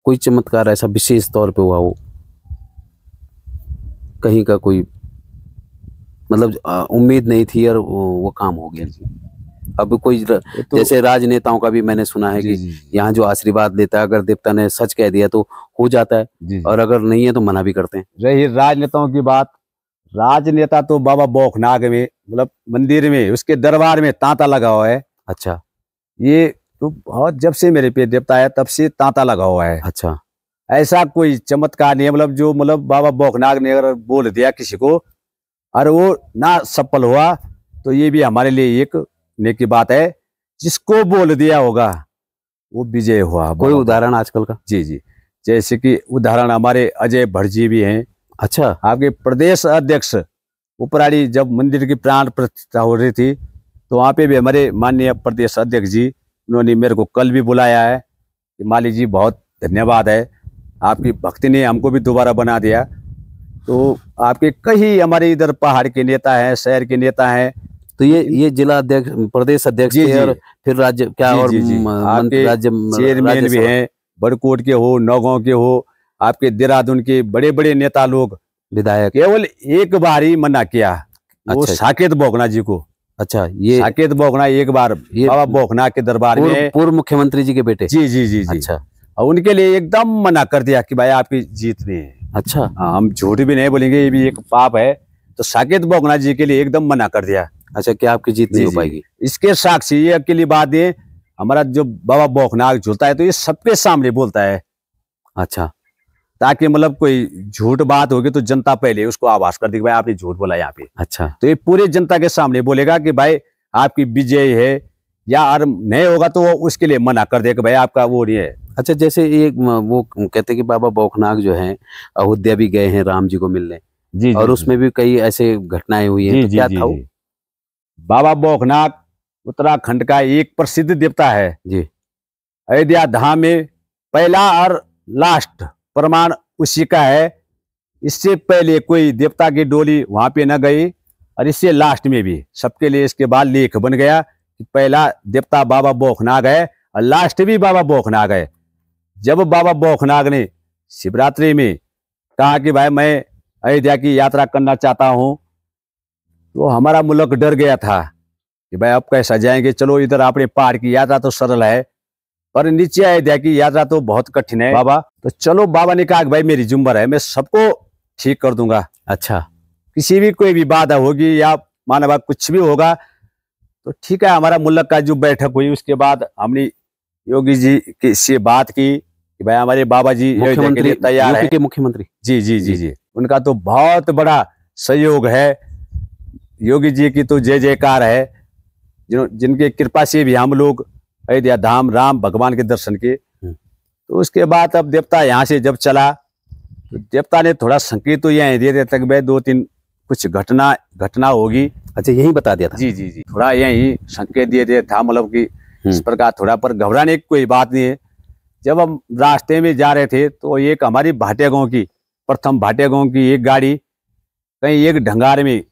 कोई चमत्कार ऐसा विशेष तौर पे हुआ हो कहीं का, कोई मतलब उम्मीद नहीं थी और वो काम हो गया? अब कोई तो जैसे राजनेताओं का भी मैंने सुना है कि यहाँ जो आशीर्वाद लेता है, अगर देवता ने सच कह दिया तो हो जाता है, और अगर नहीं है तो मना भी करते हैं। रही राजनेताओं की बात, राजनेता तो बाबा बौखनाग में मतलब मंदिर में उसके दरबार में तांता लगा हुआ है। अच्छा। ये तो बहुत जब से मेरे पे देवता है तब से तांता लगा हुआ है। अच्छा। ऐसा कोई चमत्कार नहीं है। मतलब जो मतलब बाबा बौखनाग ने अगर बोल दिया किसी को और वो ना सफल हुआ, तो ये भी हमारे लिए एक नेकी बात है। जिसको बोल दिया होगा वो विजय हुआ। कोई उदाहरण आजकल का? जी जी, जैसे कि उदाहरण हमारे अजय भट्ट भी हैं। अच्छा। आपके प्रदेश अध्यक्ष उपराड़ी जब मंदिर की प्राण प्रतिष्ठा हो रही थी तो वहाँ पे भी हमारे माननीय प्रदेश अध्यक्ष जी, उन्होंने मेरे को कल भी बुलाया है कि माली जी बहुत धन्यवाद है, आपकी भक्ति ने हमको भी दोबारा बना दिया। तो आपके कई हमारे इधर पहाड़ के नेता हैं, शहर के नेता हैं। तो ये जिला अध्यक्ष, प्रदेश अध्यक्ष जी, थे, जी। और फिर राज्य क्या, जी, और जी, जी। मंत्री, आपके चेयरमैन भी हैं, बड़कोट के हो, नौगांव के हो, आपके देहरादून के बड़े बड़े नेता लोग, विधायक। केवल एक बार ही मना किया, वो अच्छा। साकेत बोगना जी को। अच्छा, ये साकेत बोगना एक बार ये बाबा बोगना के दरबार में, पूर्व मुख्यमंत्री जी के बेटे। जी जी जी जी। अच्छा और उनके लिए एकदम मना कर दिया कि भाई आपकी जीत नहीं है। अच्छा। हाँ, हम झूठ भी नहीं बोलेंगे, ये भी एक पाप है। तो साकेत बोगना जी के लिए एकदम मना कर दिया। अच्छा, क्या आपकी जीत नहीं हो पाएगी? इसके साक्षी ये अकेली बात है, हमारा जो बाबा बोखनाग झूलता है तो ये सबके सामने बोलता है। अच्छा, ताकि मतलब कोई झूठ बात होगी तो जनता पहले उसको आभास कर दी कि भाई आपने झूठ बोला यहाँ पे। अच्छा, तो ये पूरे जनता के सामने बोलेगा कि भाई आपकी विजय है, या और नहीं होगा तो वो उसके लिए मना कर दे कि भाई आपका वो नहीं है। अच्छा, जैसे एक वो कहते हैं कि बाबा बोखनाग जो हैं अयोध्या भी गए हैं राम जी को मिलने, जी, और उसमें भी कई ऐसे घटनाएं हुई हैं, तो क्या था वो? बाबा बोखनाग उत्तराखंड का एक प्रसिद्ध देवता है जी। अयोध्या धाम में पहला और लास्ट प्रमाण उसी का है। इससे पहले कोई देवता की डोली वहां पे न गई, और इससे लास्ट में भी सबके लिए इसके बाद लेख बन गया कि पहला देवता बाबा बोखनाग है और लास्ट भी बाबा बोखनाग है। जब बाबा बोखनाग ने शिवरात्रि में कहा कि भाई मैं अयोध्या की यात्रा करना चाहता हूं, तो हमारा मुल्क डर गया था कि भाई अब कैसा जाएंगे। चलो इधर अपने पहाड़ की यात्रा तो सरल है, पर नीचे अयोध्या की यात्रा तो बहुत कठिन है बाबा। तो चलो बाबा ने कहा कि भाई मेरी जुम्मर है, मैं सबको ठीक कर दूंगा। अच्छा, किसी भी कोई भी बाधा होगी या मानवा कुछ भी होगा तो ठीक है। हमारा मुल्क का जो बैठक हुई उसके बाद हमने योगी जी की से बात की कि भाई हमारे बाबा जी अयोध्या के लिए तैयार है। के मुख्यमंत्री, जी जी जी जी, उनका तो बहुत बड़ा सहयोग है। योगी जी की तो जय जयकार है, जिनके कृपा से भी हम लोग अयोध्या धाम राम भगवान के दर्शन के। तो उसके बाद अब देवता यहाँ से जब चला तो देवता ने थोड़ा संकेत तो यहीं दे दिया तक भाई 2-3 कुछ घटना होगी। अच्छा, यही बता दिया था? जी जी जी, थोड़ा यही संकेत दे दिया था, मतलब कि इस प्रकार थोड़ा, पर घबराने की कोई बात नहीं है। जब हम रास्ते में जा रहे थे तो एक हमारी भाटिया गांव की, प्रथम भाटिया गांव की एक गाड़ी कहीं एक ढंगार में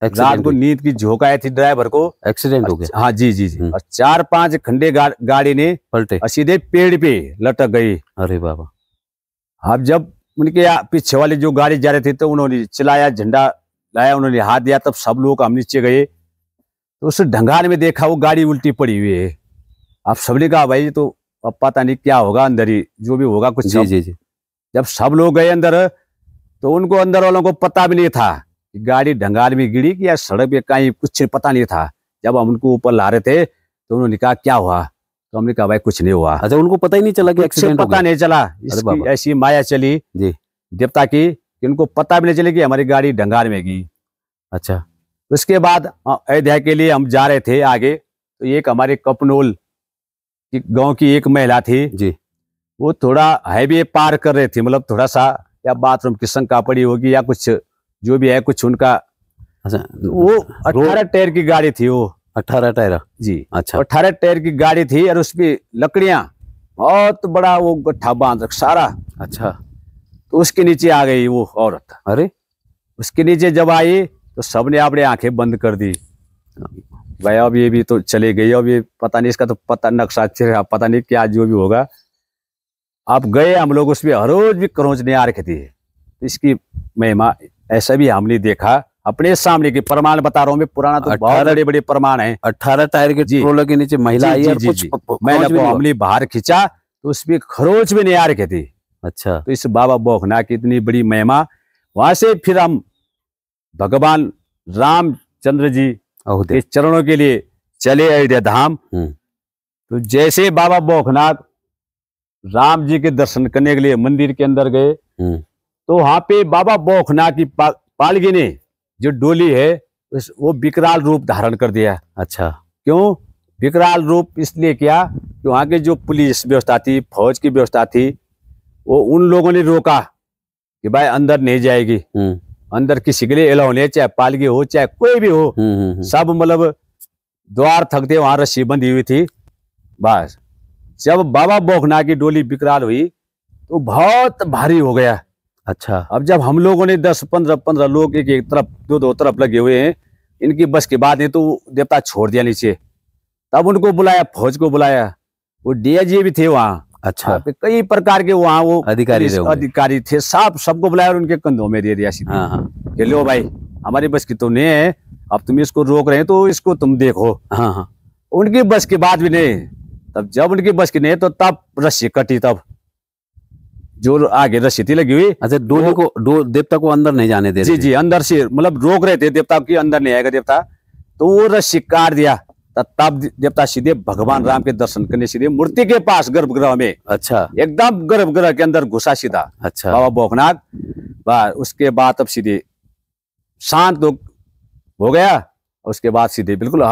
रात को नींद की झोंक आई थी, ड्राइवर को एक्सीडेंट हो गया। हाँ जी जी जी, और 4-5 खंडे गाड़ी ने पलटे, सीधे पेड़ पे लटक गई। अरे बाबा। अब जब उनके पीछे वाले जो गाड़ी जा रहे थे तो उन्होंने चिल्लाया, झंडा लाया, उन्होंने हाथ दिया, तब सब लोग हम नीचे गए तो उस ढंगार में देखा वो गाड़ी उल्टी पड़ी हुई है। अब सबने कहा भाई तो अब पता नहीं क्या होगा, अंदर ही जो भी होगा कुछ। जी जी जी। जब सब लोग गए अंदर तो उनको अंदर वालों को पता भी नहीं था कि गाड़ी ढंगार में गिरी कि या सड़क पे कहीं, कुछ पता नहीं था। जब हम उनको ऊपर ला रहे थे तो उन्होंने कहा क्या हुआ, तो हमने कहा भाई कुछ नहीं हुआ। अच्छा, उनको पता ही नहीं चला कि एक्सीडेंट हो गया? पता नहीं चला, इसकी ऐसी माया चली जी देवता की कि उनको पता भी नहीं चले कि हमारी गाड़ी ढंगार में गई। अच्छा, उसके बाद अयोध्या के लिए हम जा रहे थे आगे, तो एक हमारे कपनोल की गांव की एक महिला थी जी, वो थोड़ा हाईवे पार कर रहे थे, मतलब थोड़ा सा या बाथरूम की शंका पड़ी होगी या कुछ जो भी है कुछ उनका। अच्छा, वो 18 टायर की गाड़ी थी, वो 18 टायर जी। अच्छा, 18 टायर की गाड़ी थी और उसपे लकड़ियां बहुत बड़ा वो गट्ठा बांध रख सारा। अच्छा, तो उसके नीचे आ गई वो औरत। अरे उसके नीचे जब आई तो सबने अपने आंखें बंद कर दी, भाई अब ये भी तो चले गई, अब ये पता नहीं, इसका तो पता नक्शा चेहरा पता नहीं क्या जो भी होगा। आप गए हम लोग उसमें हर रोज भी क्रोचने आ रखे थे। इसकी महिमा ऐसा भी हमने देखा अपने सामने के प्रमाण बता रहा हूँ मैं, पुराना तो बहुत बड़े बड़े प्रमाण है। 18 टायर के ट्रोलर के नीचे महिला आई और कुछ महिला को हमने बाहर खींचा तो उसमें खरोच भी नहीं आ रखे थे। अच्छा, तो इस बाबा बोखनाग की इतनी बड़ी महिमा। वहां से फिर हम भगवान रामचंद्र जी के चरणों के लिए चले अयोध्या धाम। तो जैसे बाबा बोखनाग राम जी के दर्शन करने के लिए मंदिर के अंदर गए तो वहां पे बाबा बोखनाग की पालकी ने जो डोली है वो विकराल रूप धारण कर दिया। अच्छा, क्यों विकराल रूप इसलिए किया कि वहां के जो पुलिस व्यवस्था थी, फौज की व्यवस्था थी, वो उन लोगों ने रोका कि भाई अंदर नहीं जाएगी, अंदर किसी के लिए अलाउ नहीं, चाहे पालकी हो चाहे कोई भी हो, सब मतलब द्वार थक थे, वहां रस्सी बंधी हुई थी। बस जब बाबा बोखनाग की डोली विकराल हुई तो बहुत भारी हो गया। अच्छा। अब जब हम लोगों ने 10-15 लोग एक एक तरफ दो तरफ लगे हुए हैं, इनकी बस की बात नहीं, तो देवता छोड़ दिया नीचे। तब उनको बुलाया, फौज को बुलाया, वो डीआईजी भी थे वहाँ। अच्छा। कई प्रकार के वहाँ वो अधिकारी थे, सबको बुलाया और उनके कंधों में दे दिया सीधे। हाँ। कि लो भाई, हमारी बस की तो नहीं है, अब तुम इसको रोक रहे हैं तो इसको तुम देखो। हाँ। उनकी बस की बात भी नहीं। तब जब उनकी बस की नहीं तो तब रस्सी कटी, तब जो आगे रस्सी थी लगी हुई। अच्छा, देवता को अंदर नहीं जाने दे रहे? जी, अंदर से मतलब रोक रहे थे देवता की, अंदर नहीं आएगा देवता, तो वो रस्सी काट दिया। तब देवता सीधे भगवान राम के दर्शन करने सीधे मूर्ति के पास गर्भगृह में। अच्छा। एकदम गर्भगृह के अंदर घुसा सीधा। अच्छा। बाबा भौकनाथ। उसके बाद अब सीधे शांत हो गया। उसके बाद सीधे बिल्कुल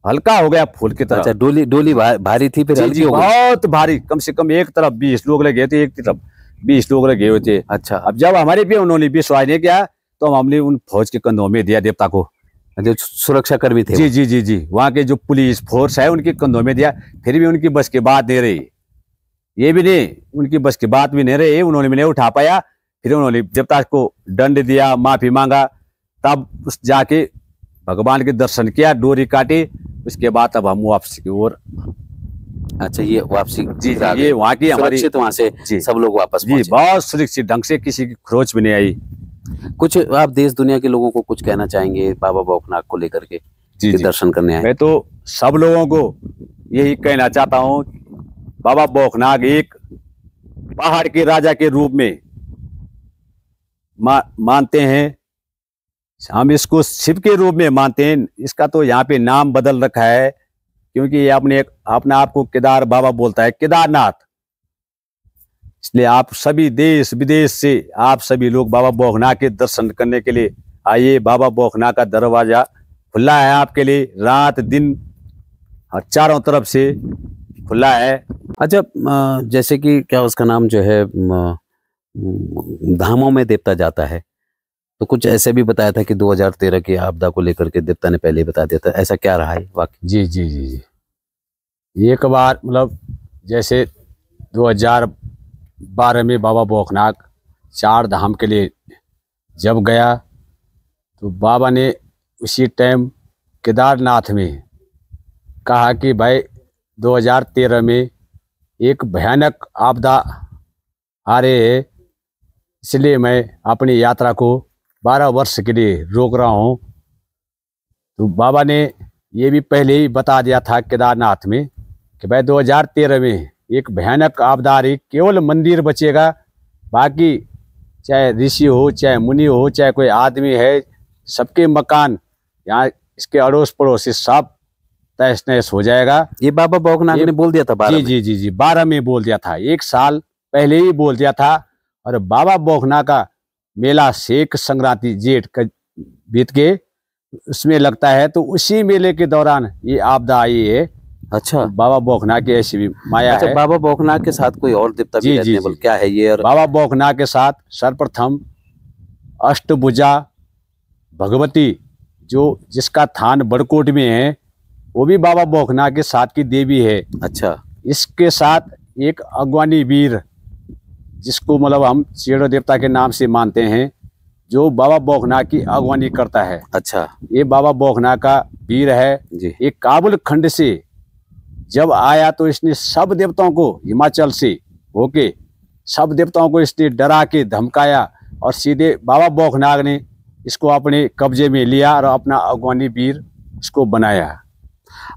हल्का हो गया फूल की तरह। अच्छा, डोली भारी थी, फिर हल्की हो गई? बहुत भारी, कम से कम एक तरफ 20 लोग लगे थे, एक तरफ 20 लोग लगे हुए थे। अच्छा। अब जब हमारे पे उन्होंने विश्वास नहीं किया तो हमने उन फौज के कंधों में दिया देवता को, जो सुरक्षा कर्मी थे। जी, वहाँ के जो पुलिस फोर्स है उनके कंधों में दिया। फिर भी उनकी बस की बात नहीं रही, ये भी नहीं, उनकी बस की बात भी नहीं रही, उन्होंने भी नहीं उठा पाया। फिर उन्होंने देवता को दंड दिया, माफी मांगा, तब उस जाके भगवान के दर्शन किया, डोरी काटी। उसके बाद अब हम वापसी की ओर। अच्छा, ये वापसी? जी, ये वहाँ की हमारी, वहाँ से सब लोग वापस जी, बहुत सुरक्षित ढंग से, किसी की खरोच भी नहीं आई। कुछ आप देश दुनिया के लोगों को कुछ कहना चाहेंगे बाबा भौकनाथ को लेकर के? जी, दर्शन करने आए। मैं तो सब लोगों को यही कहना चाहता हूँ, बाबा भौकनाथ एक पहाड़ के राजा के रूप में मानते हैं। हम इसको शिव के रूप में मानते हैं। इसका तो यहाँ पे नाम बदल रखा है, क्योंकि ये अपने आप को केदार बाबा बोलता है, केदारनाथ। इसलिए आप सभी देश विदेश से आप सभी लोग बाबा भौकनाथ के दर्शन करने के लिए आइए। बाबा भौकनाथ का दरवाजा खुला है आपके लिए, रात दिन और चारों तरफ से खुला है। अच्छा, जैसे कि क्या उसका नाम जो है, धामों में देवता जाता है, तो कुछ ऐसे भी बताया था कि 2013 की आपदा को लेकर के देवता ने पहले ही बता दिया था, ऐसा क्या रहा है वाकई? जी। एक बार मतलब जैसे 2012 में बाबा भौकनाथ 4 धाम के लिए जब गया, तो बाबा ने उसी टाइम केदारनाथ में कहा कि भाई 2013 में एक भयानक आपदा आ रही है, इसलिए मैं अपनी यात्रा को 12 वर्ष के लिए रोक रहा हूँ। तो बाबा ने ये भी पहले ही बता दिया था केदारनाथ में कि भाई 2013 में एक भयानक आपदा आ रही, केवल मंदिर बचेगा, बाकी चाहे ऋषि हो, चाहे मुनि हो, चाहे कोई आदमी है, सबके मकान यहाँ इसके अड़ोस पड़ोस सब तहस नहस हो जाएगा। ये बाबा भौकनाथ ने बोल दिया था 12 में? जी, 12 में बोल दिया था, 1 साल पहले ही बोल दिया था। और बाबा भौकनाथ का मेला शेख संक्रांति जेठ का बीत के उसमें लगता है, तो उसी मेले के दौरान ये आपदा आई है। अच्छा, बाबा भौकनाथ की ऐसी भी माया है। बाबा भौकनाथ के साथ कोई और देवता भी रहते हैं? क्या है ये? और बाबा भौकनाथ के साथ सर्वप्रथम अष्टभुजा भगवती, जो जिसका थान बड़कोट में है, वो भी बाबा भौकनाथ के साथ की देवी है। अच्छा। इसके साथ एक अगवानी वीर, जिसको मतलब हम चेड़ो देवता के नाम से मानते हैं, जो बाबा भौकनाथ की अगवानी करता है। अच्छा। ये बाबा भौकनाथ का वीर है जी। ये काबुल खंड से जब आया तो इसने सब देवताओं को, हिमाचल से होके सब देवताओं को इसने डरा के धमकाया, और सीधे बाबा भौकनाथ ने इसको अपने कब्जे में लिया और अपना अगवानी वीर इसको बनाया।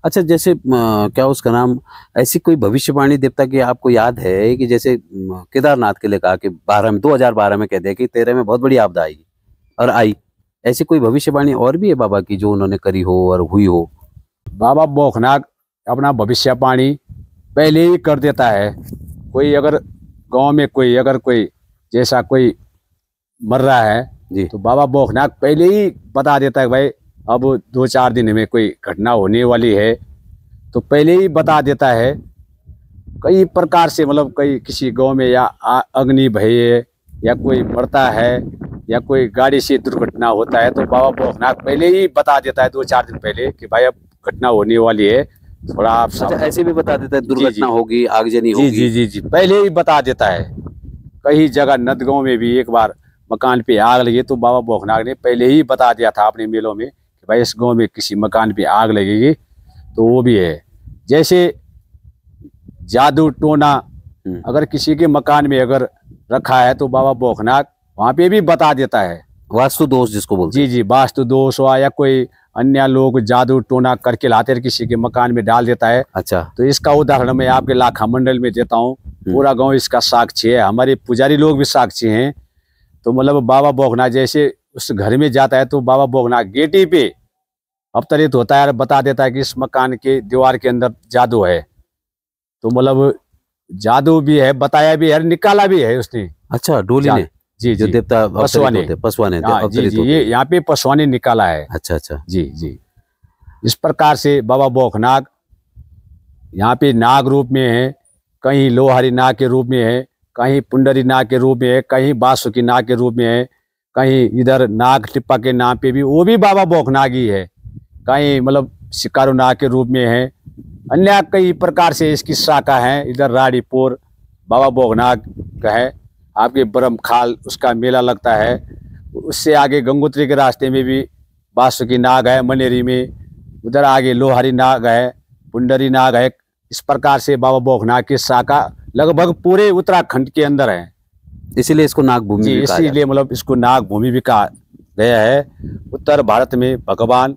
अच्छा, जैसे क्या उसका नाम, ऐसी कोई भविष्यवाणी देवता की आपको याद है कि जैसे केदारनाथ के लिए कहा कि 2012 में कह दिया कि 13 में बहुत बड़ी आपदा आई और आई, ऐसी कोई भविष्यवाणी और भी है बाबा की जो उन्होंने करी हो और हुई हो? बाबा भौकनाथ अपना भविष्यवाणी पहले ही कर देता है। कोई अगर गांव में कोई जैसा कोई मर रहा है जी, तो बाबा भौकनाथ पहले ही बता देता है भाई अब 2-4 दिन में कोई घटना होने वाली है, तो पहले ही बता देता है। कई प्रकार से मतलब किसी गांव में या अग्नि भय है, या कोई मरता है, या कोई गाड़ी से दुर्घटना होता है, तो बाबा भौकनाथ पहले ही बता देता है 2-4 दिन पहले कि भाई अब घटना होने वाली है, थोड़ा आप। अच्छा, ऐसे भी बता देता है दुर्घटना होगी, आगजनी होगी? जी, पहले ही बता देता है। कई जगह नदगांव में भी एक बार मकान पे आग लगी तो बाबा भौकनाथ ने पहले ही बता दिया था अपने मेलों में कि भाई इस गांव में किसी मकान पे आग लगेगी तो वो भी है। जैसे जादू टोना अगर किसी के मकान में अगर रखा है तो बाबा भौकनाथ वहाँ पे भी बता देता है। वास्तु दोष जिसको बोलते जी जी, वास्तु दोष हुआ या कोई अन्य लोग जादू टोना करके लाते किसी के मकान में डाल देता है। अच्छा, तो इसका उदाहरण मैं आपके लाखा मंडल में देता हूँ। पूरा गांव इसका साक्षी है, हमारे पुजारी लोग भी साक्षी हैं। तो मतलब बाबा भौकनाथ जैसे उस घर में जाता है तो बाबा भौकनाथ गेटी पे अवतरित होता है और बता देता है कि इस मकान के दीवार के अंदर जादू है। तो मतलब जादू भी है, बताया भी है, निकाला भी है उसने। अच्छा, डोली ने? जी जो जी, देवता पसवाने। हाँ, जी जी, ये यहाँ पे पसवाने निकाला है। अच्छा अच्छा, जी जी। इस प्रकार से बाबा भौकनाथ यहाँ पे नाग रूप में है, कहीं लोहारी नाग के रूप में है, कहीं पुंडरी नाग के रूप में है, कहीं बासुकी नाग के रूप में है, कहीं इधर नाग टिप्पा के नाम पे भी वो भी बाबा भौकनाथ ही है, कहीं मतलब शिकारू नाग के रूप में है। अन्य कई प्रकार से इसकी शाखा है। इधर राड़ीपुर बाबा भौकनाथ का है, आपके ब्रह्म खाल उसका मेला लगता है। उससे आगे गंगोत्री के रास्ते में भी बासुकी नाग है, मनेरी में उधर आगे लोहारी नाग है, पुंडरी नाग है। इस प्रकार से बाबा भौकनाथ की शाखा लगभग पूरे उत्तराखंड के अंदर है। इसीलिए इसको नाग भूमि जी, इसीलिए मतलब इसको नाग भूमि भी कहा गया है। उत्तर भारत में भगवान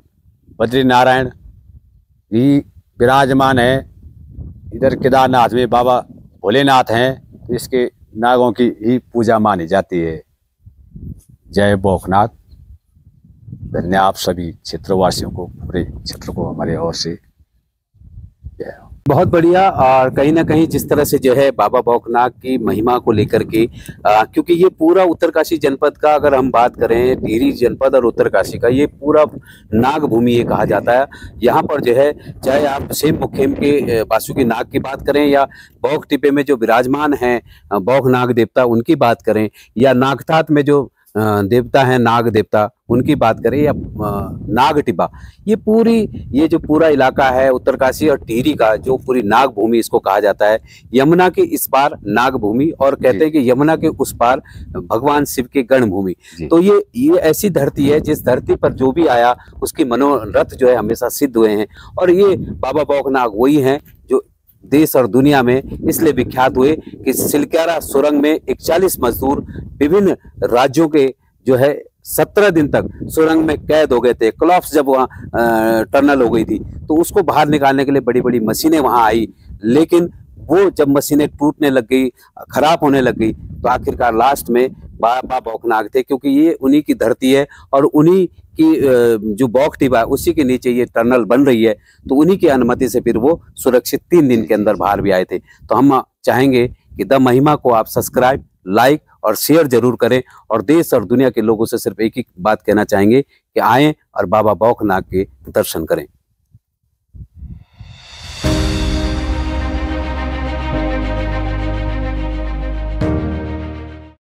बद्रीनारायण भी विराजमान है। इधर केदारनाथ में बाबा भोलेनाथ हैं, तो इसके नागों की ही पूजा मानी जाती है। जय भौकनाथ। धन्यवाद आप सभी क्षेत्रवासियों को, पूरे क्षेत्र को हमारे ओर से जय। बहुत बढ़िया। और कहीं ना कहीं जिस तरह से जो है बाबा भौकनाथ की महिमा को लेकर के, क्योंकि ये पूरा उत्तरकाशी जनपद का अगर हम बात करें, टिहरी जनपद और उत्तरकाशी का ये पूरा नाग भूमि ये कहा जाता है। यहाँ पर जो है चाहे आप सेम मुखेम के बासुकी नाग की बात करें या बौक टिपे में जो विराजमान हैं बौक नाग देवता उनकी बात करें, या नागतात में जो देवता हैं नाग देवता उनकी बात करें, या नाग टिब्बा, ये जो पूरा इलाका है उत्तरकाशी और टिहरी का जो पूरी नाग भूमि इसको कहा जाता है। यमुना के इस पार नाग भूमि और कहते हैं कि यमुना के उस पार भगवान शिव के गण भूमि। तो ये ऐसी धरती है जिस धरती पर जो भी आया उसकी मनोरथ जो है हमेशा सिद्ध हुए हैं। और ये बाबा भौकनाथ वही हैं जो देश और दुनिया में इसलिए विख्यात हुए कि सिलक्यारा सुरंग में 41 मजदूर विभिन्न राज्यों के जो है 17 दिन तक सुरंग में कैद हो गए थे। क्लॉफ्स जब वहाँ टनल हो गई थी तो उसको बाहर निकालने के लिए बड़ी बड़ी मशीनें वहाँ आई, लेकिन वो जब मशीनें टूटने लग गई, खराब होने लग गई, तो आखिरकार लास्ट में बाबा भौकनाथ थे, क्योंकि ये उन्हीं की धरती है और उन्हीं की जो बौक टिब्बा है उसी के नीचे ये टनल बन रही है। तो उन्हीं की अनुमति से फिर वो सुरक्षित 3 दिन के अंदर बाहर भी आए थे। तो हम चाहेंगे कि द महिमा को आप सब्सक्राइब, लाइक और शेयर जरूर करें। और देश और दुनिया के लोगों से सिर्फ एक ही बात कहना चाहेंगे कि आएं और बाबा भौकनाथ के दर्शन करें।